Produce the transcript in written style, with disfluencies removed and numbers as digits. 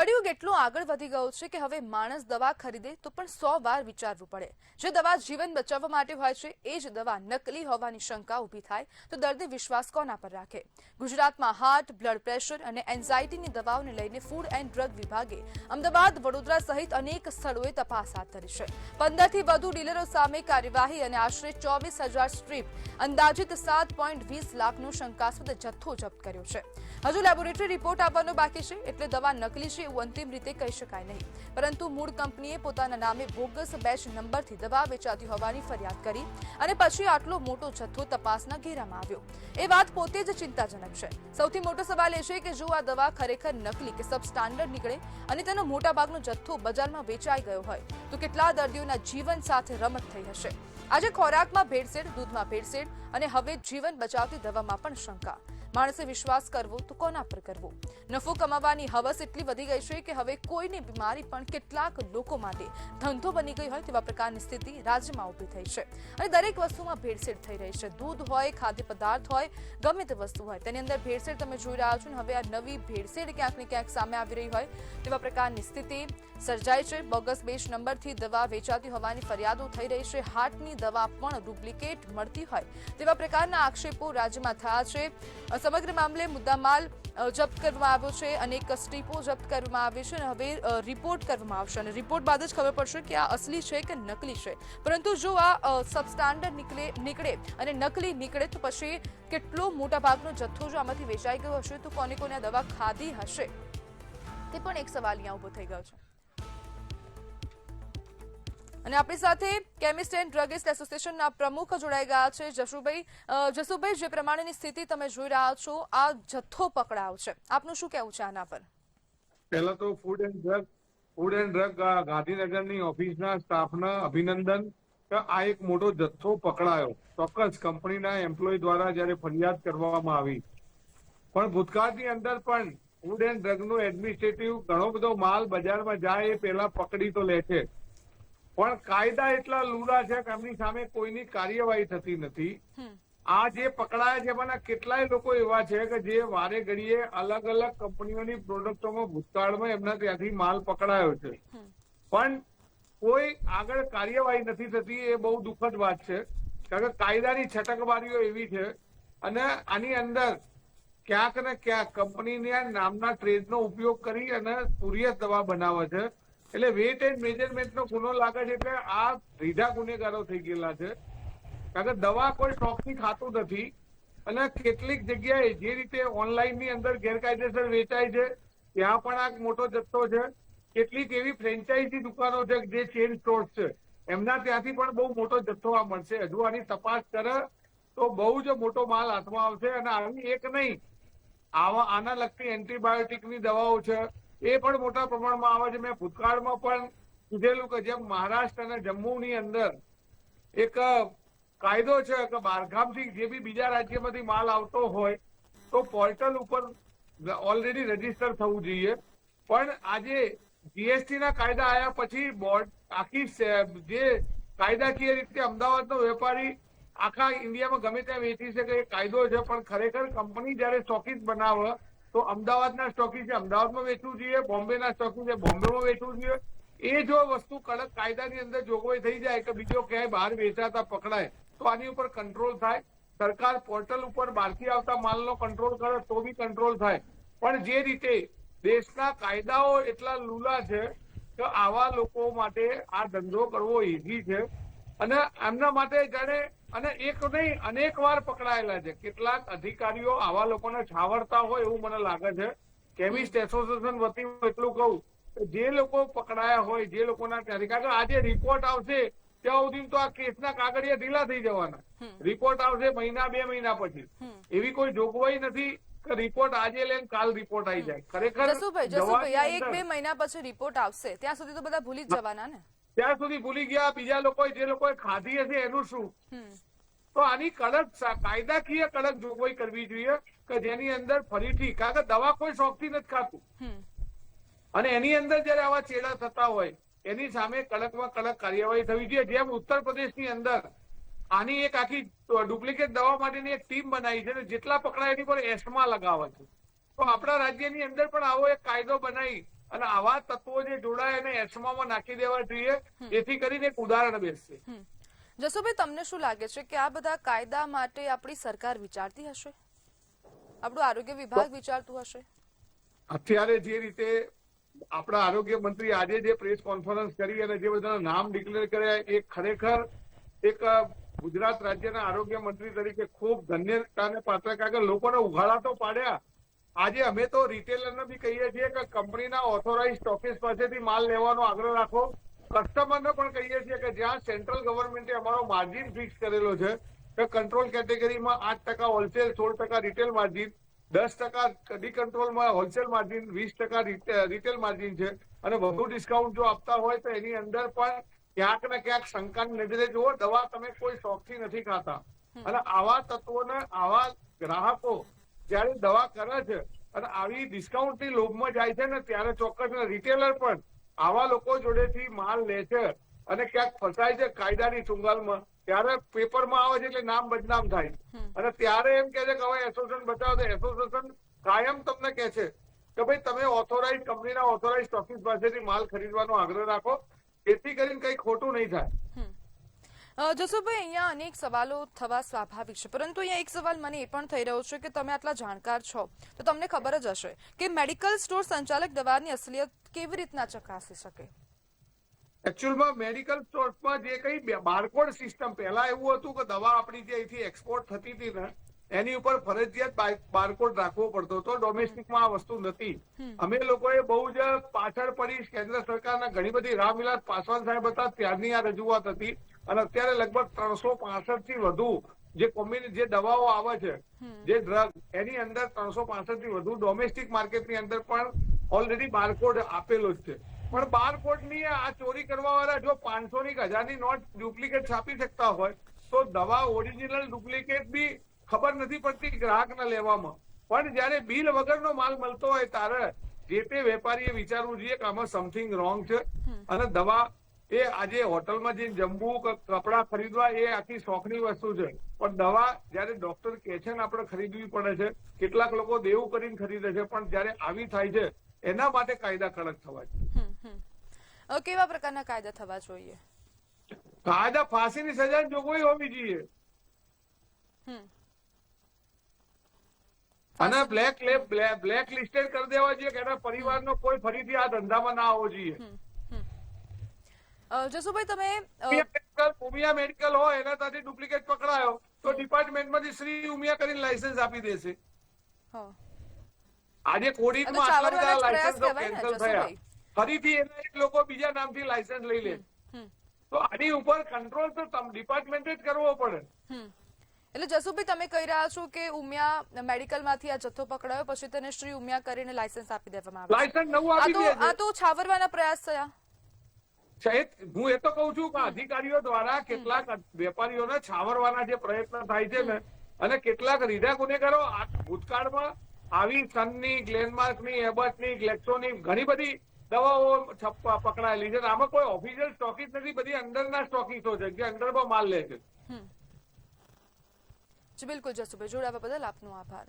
કળિયુગ એટલું આગળ વધી ગયું છે કે હવે માણસ દવા ખરીદે તો પણ 100 વાર વિચારવું પડે। જે દવા જીવન બચાવવા માટે હોય છે એ જ દવા નકલી હોવાની શંકા ઊભી થાય તો દર્દી વિશ્વાસ કોના પર રાખે? ગુજરાતમાં હાર્ટ, બ્લડ પ્રેશર અને એન્ઝાઇટીની દવાઓને લઈને ફૂડ એન્ડ ડ્રગ વિભાગે અમદાવાદ, વડોદરા સહિત અનેક સ્થળોએ તપાસ હાથ ધરી છે। 15થી વધુ ડીલરો સામે કાર્યવાહી અને આશરે 24,000 સ્ટ્રીપ અંદાજિત 7.20 લાખનો શંકાસ્પદ જથ્થો જપ્ત કર્યો છે। હજુ લેબોરેટરી રિપોર્ટ આવવાનો બાકી છે, એટલે દવા નકલી છે એવું અંતિમ રીતે કહી શકાય નહીં, પરંતુ મૂળ કંપનીએ પોતાના નામે બોગસ બેચ નંબરથી દવા વેચાતી હોવાની ફરિયાદ કરી અને પછી આટલો મોટો જથ્થો તપાસના ઘેરામાં આવ્યો। એ વાત પોતે જ ચિંતાજનક છે। સૌથી મોટો સવાલ એ છે કે જો આ દવા ખરેખર નકલી કે સબસ્ટાન્ડર્ડ નીકળે અને તેનો મોટાભાગનો જથ્થો બજારમાં વેચાઈ ગયો હોય તો કેટલા દર્દીઓના જીવન સાથે રમત થઈ હશે। આજે ખોરાકમાં ભેળસેળ, દૂધમાં ભેળસેળ અને હવે જીવન બચાવતી દવામાં પણ શંકા। માણસે વિશ્વાસ કરવો તો કોના પર કરવો? નફો કમાવાની હવસ એટલી વધી ગઈ છે કે હવે કોઈની બીમારી પણ કેટલાક લોકો માટે ધંધો બની ગઈ હોય તેવા પ્રકારની સ્થિતિ રાજ્યમાં ઊભી થઈ છે અને દરેક વસ્તુમાં ભેળસેળ થઈ રહી છે। દૂધ હોય, ખાદ્ય પદાર્થ હોય, ગમે તે વસ્તુ હોય તેની અંદર ભેળસેળ તમે જોઈ રહ્યા છો। હવે આ નવી ભેળસેળ ક્યાંક ને ક્યાંક સામે આવી રહી હોય તેવા પ્રકારની સ્થિતિ સર્જાઈ છે। બોગસ બેચ નંબરથી દવા વેચાતી હોવાની ફરિયાદો થઈ રહી છે। હાર્ટની દવા પણ ડુપ્લિકેટ મળતી હોય તેવા પ્રકારના આક્ષેપો રાજ્યમાં થયા છે। સમગ્ર મામલે મુદ્દામાલ જપ્ત કરવામાં આવ્યો છે, અનેક સ્ટ્રીપો જપ્ત કરવામાં આવી છે અને હવે રિપોર્ટ કરવામાં આવશે અને રિપોર્ટ બાદ જ ખબર પડશે કે આ અસલી છે કે નકલી છે। પરંતુ જો આ સબસ્ટાન્ડર્ડ નીકળે અને નકલી નીકળે તો પછી કેટલો મોટા ભાગનો જથ્થો જો આમાંથી વેચાઈ ગયો હશે તો કોને કોને આ દવા ખાધી હશે તે પણ એક સવાલ અહીંયા ઉભો થઈ ગયો છે। અને આપણી સાથે કેમિસ્ટ એન્ડ ડ્રગિસ્ટ એસોસિએશનના પ્રમુખ જોડાઈ ગયા છે જસુભાઈ, જે પ્રમાણેની સ્થિતિ તમે જોઈ રહ્યા છો, આ જથ્થો પકડાયો છે, આપનું શું કહેવું છે આના પર? પહેલા તો ફૂડ એન્ડ ડ્રગ ગાંધીનગરની ઓફિસના સ્ટાફને અભિનંદન કે આ એક મોટો જથ્થો પકડાયો। ચોક્કસ કંપનીના એમ્પ્લોય દ્વારા જયારે ફરિયાદ કરવામાં આવી, પણ ભૂતકાળની અંદર પણ ફૂડ એન્ડ ડ્રગનું એડમિનિસ્ટ્રેટિવ ઘણો બધો માલ બજારમાં જાય એ પહેલા પકડી તો લે છે, પણ કાયદા એટલા લુલા છે કે એમની સામે કોઈની કાર્યવાહી થતી નથી। આ જે પકડાયા છે એમાંના કેટલાય લોકો એવા છે કે જે વારે ઘડીએ અલગ અલગ કંપનીઓની પ્રોડક્ટોમાં ભૂતકાળમાં એમના ત્યાંથી માલ પકડાયો છે, પણ કોઈ આગળ કાર્યવાહી નથી થતી। એ બહુ દુઃખદ વાત છે, કારણ કે કાયદાની છટકબારીઓ એવી છે અને આની અંદર ક્યાંક ને ક્યાંક કંપનીના નામના ટ્રેડનો ઉપયોગ કરી અને સ્પુરિયસ દવા બનાવે છે। એટલે વેટ એન્ડ મેજરમેન્ટનો ગુનો લાગે છે કે આ રીઢા ગુનેગારો થઈ ગયેલા છે, કારણ કે દવા કોઈ શોખથી ખાતું નથી અને કેટલીક જગ્યાએ જે રીતે ઓનલાઈનની અંદર ગેરકાયદેસર વેચાય છે ત્યાં પણ આ મોટો જથ્થો છે। કેટલીક એવી ફ્રેન્ચાઇઝી દુકાનો છે જે ચેન સ્ટોર્સ છે એમના ત્યાંથી પણ બહુ મોટો જથ્થો આ મળશે। હજુ આની તપાસ કરે તો બહુ જ મોટો માલ હાથમાં આવશે અને આવી એક નહીં, આના લગતી એન્ટીબાયોટિકની દવાઓ છે એ પણ મોટા પ્રમાણમાં આવે છે। મેં ભૂતકાળમાં પણ કીધેલું કે જેમ મહારાષ્ટ્ર અને જમ્મુની અંદર એક કાયદો છે કે બહારગામથી જે બી બીજા રાજ્યમાંથી માલ આવતો હોય તો પોર્ટલ ઉપર ઓલરેડી રજીસ્ટર થવું જોઈએ, પણ આજે જીએસટીના કાયદા આવ્યા પછી બોર્ડ આખી જે કાયદાકીય રીતે અમદાવાદનો વેપારી આખા ઇન્ડિયામાં ગમે ત્યાં વેચી શકે એ કાયદો છે, પણ ખરેખર કંપની જયારે સ્ટોકીસ બનાવે તો અમદાવાદના સ્ટોકીસે અમદાવાદમાં વેચવું જોઈએ, બોમ્બેના સ્ટોકીસે બોમ્બેમાં વેચવું જોઈએ। એ જો વસ્તુ કડક કાયદાની અંદર જોગવાઈ થઈ જાય કે બીજો ક્યાંય બહાર વેચાતા પકડાય તો આની ઉપર કંટ્રોલ થાય। સરકાર પોર્ટલ ઉપર બહારથી આવતા માલનો કંટ્રોલ કરે તો બી કંટ્રોલ થાય, પણ જે રીતે દેશના કાયદાઓ એટલા લુલા છે કે આવા લોકો માટે આ ધંધો કરવો ઈઝી છે અને એમના માટે જાણે અને એક નહીં અનેક વાર પકડાયેલા છે। કેટલાક અધિકારીઓ આવા લોકોને છાવરતા હોય એવું મને લાગે છે। કેમિસ્ટ એસોસિએશન વતી એટલું કહું કે જે લોકો પકડાયા હોય, જે લોકોના ત્યાંથી, કારણ કે આજે રિપોર્ટ આવશે ત્યાં સુધી તો આ કેસના કાગળિયા ઢીલા થઈ જવાના। રિપોર્ટ આવશે મહિના 2 મહિના પછી, એવી કોઈ જોગવાઈ નથી કે રિપોર્ટ આજે લઈને કાલ રિપોર્ટ આવી જાય। ખરેખર જસુભાઈ, આ 1-2 મહિના પછી રિપોર્ટ આવશે, ત્યાં સુધી તો બધા ભૂલી જ જવાના ને? ત્યાં સુધી ભૂલી ગયા। બીજા લોકો જે લોકોએ ખાધી હશે એનું શું? તો આની કડક કાયદાકીય કડક જોગવાઈ કરવી જોઈએ કે જેની અંદર ફરીથી, કારણ કે દવા કોઈ શોખથી નથી ખાતું અને એની અંદર જયારે આવા ચેડા થતા હોય એની સામે કડકમાં કડક કાર્યવાહી થવી જોઈએ। જેમ ઉત્તર પ્રદેશની અંદર આની એક આખી ડુપ્લિકેટ દવા માટેની એક ટીમ બનાવી છે અને જેટલા પકડાય એની પર એસ્મા લગાવે છે, તો આપણા રાજ્યની અંદર પણ આવો એક કાયદો બનાવી અને આવા તત્વો જે જોડાય એને એસમામાં નાખી દેવા જોઈએ, જેથી કરીને એક ઉદાહરણ બેસશે. જસુભાઈ, તમને શું લાગે છે કે આ બધા કાયદા માટે આપણી સરકાર વિચારતી હશે, આપણું આરોગ્ય વિભાગ વિચારતું હશે? અત્યારે જે રીતે આપણા આરોગ્ય મંત્રી આજે જે પ્રેસ કોન્ફરન્સ કરી અને જે બધા નામ ડિક્લેર કર્યા, એ ખરેખર એક ગુજરાત રાજ્યના આરોગ્ય મંત્રી તરીકે ખૂબ ધન્યતાને પાત્ર, કારણ કે લોકોને ઉઘાડા તો પાડ્યા. આજે અમે તો રિટેલરને બી કહીએ છીએ કે કંપનીના ઓથોરાઇઝ સ્ટોકિસ્ટ પાસેથી માલ લેવાનો આગ્રહ રાખો. કસ્ટમરને પણ કહીએ છીએ કે જ્યાં સેન્ટ્રલ ગવર્મેન્ટે અમારો માર્જિન ફિક્સ કરેલો છે કે કંટ્રોલ કેટેગરીમાં 8% હોલસેલ, 16% રિટેલ માર્જિન, 10% ડીકન્ટ્રોલમાં હોલસેલ માર્જિન, 20% રિટેલ માર્જિન છે, અને વધુ ડિસ્કાઉન્ટ જો આપતા હોય તો એની અંદર પણ ક્યાંક ને ક્યાંક શંકાની નજરે જુઓ. દવા તમે કોઈ શોખથી નથી ખાતા, અને આવા તત્વોને, આવા ગ્રાહકો જયારે દવા કરે છે અને આવી ડિસ્કાઉન્ટની લોભમાં જાય છે ને, ત્યારે ચોક્કસ રિટેલર પણ આવા લોકો જોડેથી માલ લે છે અને ક્યાંક ફસાય છે કાયદાની ચુંગાલમાં, ત્યારે પેપરમાં આવે છે એટલે નામ બદનામ થાય. અને ત્યારે એમ કે છે કે હવે એસોસિએશન બચાવો, તો એસોસિએશન કાયમ તમને કે છે કે ભાઈ તમે ઓથોરાઇઝ કંપનીના ઓથોરાઇઝ સ્ટોકિસ્ટ પાસેથી માલ ખરીદવાનો આગ્રહ રાખો, જેથી કરીને કઈ ખોટું નહીં થાય. જસુભાઈ, અહીંયા અનેક સવાલો થવા સ્વાભાવિક છે, પરંતુ અહીંયા એક સવાલ મને એ પણ થઈ રહ્યો છે કે તમે આટલા જાણકાર છો તો તમને ખબર જ હશે કે મેડિકલ સ્ટોર સંચાલક દવાની અસલિયત કેવી રીતના ચકાસી શકે? એકચ્યુઅલમાં મેડિકલ સ્ટોર્સમાં જે કઈ બારકોડ સિસ્ટમ, પહેલા એવું હતું કે દવા આપણી જે અહીંથી એક્સપોર્ટ થતી હતી ને એની ઉપર ફરજિયાત બારકોડ રાખવો પડતો હતો. ડોમેસ્ટિકમાં આ વસ્તુ નથી. અમે લોકોએ બહુ જ પાછળ પડી, કેન્દ્ર સરકારના ઘણી બધી રામવિલાસ પાસવાન સાહેબ હતા ત્યારની આ રજૂઆત હતી, અને અત્યારે લગભગ 365 થી વધુ જે દવાઓ આવે છે, જે ડ્રગ, એની અંદર 365 થી વધુ ડોમેસ્ટિક માર્કેટની અંદર પણ ઓલરેડી બારકોડ આપેલો જ છે. પણ બારકોડની આ ચોરી કરવા વાળા જો 500 ની 1000ની નોટ ડુપ્લિકેટ છાપી શકતા હોય તો દવા ઓરિજિનલ ડુપ્લિકેટ બી ખબર નથી પડતી ગ્રાહકને લેવામાં. પણ જયારે બિલ વગરનો માલ મળતો હોય ત્યારે જે તે વેપારીએ વિચારવું જોઈએ કે આમાં સમથિંગ રોંગ છે. અને દવા એ આજે હોટલમાં જઈને જમવું, કપડા ખરીદવા, એ આખી શોખની વસ્તુ છે, પણ દવા જયારે ડોક્ટર કહે છે ને આપણે ખરીદવી પડે છે. કેટલાક લોકો દેવું કરીને ખરીદે છે, પણ જયારે આવી થાય છે એના માટે કાયદા કડક થવા જોઈએ. કેવા પ્રકારના કાયદા થવા જોઈએ? કાયદા ફાંસીની સજાની જોગવાઈ હોવી જોઈએ, અને બ્લેક લિસ્ટેડ કરી દેવા જોઈએ કે એના પરિવારનો કોઈ ફરીથી આ ધંધામાં ના આવવો જોઈએ. જસુભાઈ, તમે ઉમિયા મેડિકલ હોય એના સાથે ડુપ્લિકેટ પકડાયો તો ડિપાર્ટમેન્ટમાંથી શ્રી ઉમિયા કરીને લાયસન્સ આપી દેશે. આજે કોડીમાં આટલા બધા લાયસન્સ કેન્સલ થયા, ફરીથી એના એક લોકો બીજા નામથી લાયસન્સ લઈ લે, તો આની ઉપર કંટ્રોલ તો ડિપાર્ટમેન્ટે જ કરવો પડે. એટલે જસુભાઈ, તમે કહી રહ્યા છો કે ઉમિયા મેડિકલમાંથી આ જથ્થો પકડાયો, પછી તેને શ્રી ઉમિયા કરીને લાયસન્સ આપી દેવામાં આવે, લાયસન્સ નવું આપી દે. આ તો છાવરવાના પ્રયાસ થયા. હું એ તો કઉ છું કે અધિકારીઓ દ્વારા કેટલાક વેપારીઓને છાવરવાના જે પ્રયત્ન થાય છે ને, અને કેટલાક રીઢા ગુનેગારો ભૂતકાળમાં આવી સનની, ગ્લેનમાર્કની, એબટની, ગ્લેક્સોની ઘણી બધી દવાઓ પકડાયેલી છે. આમાં કોઈ ઓફિશિયલ સ્ટોકિસ્ટ નથી, બધી અંદરના સ્ટોકિસ્ટો છે જે અંદરમાં માલ લે છે. બિલકુલ જસુભાઈ, જોડાવા બદલ આપનો આભાર.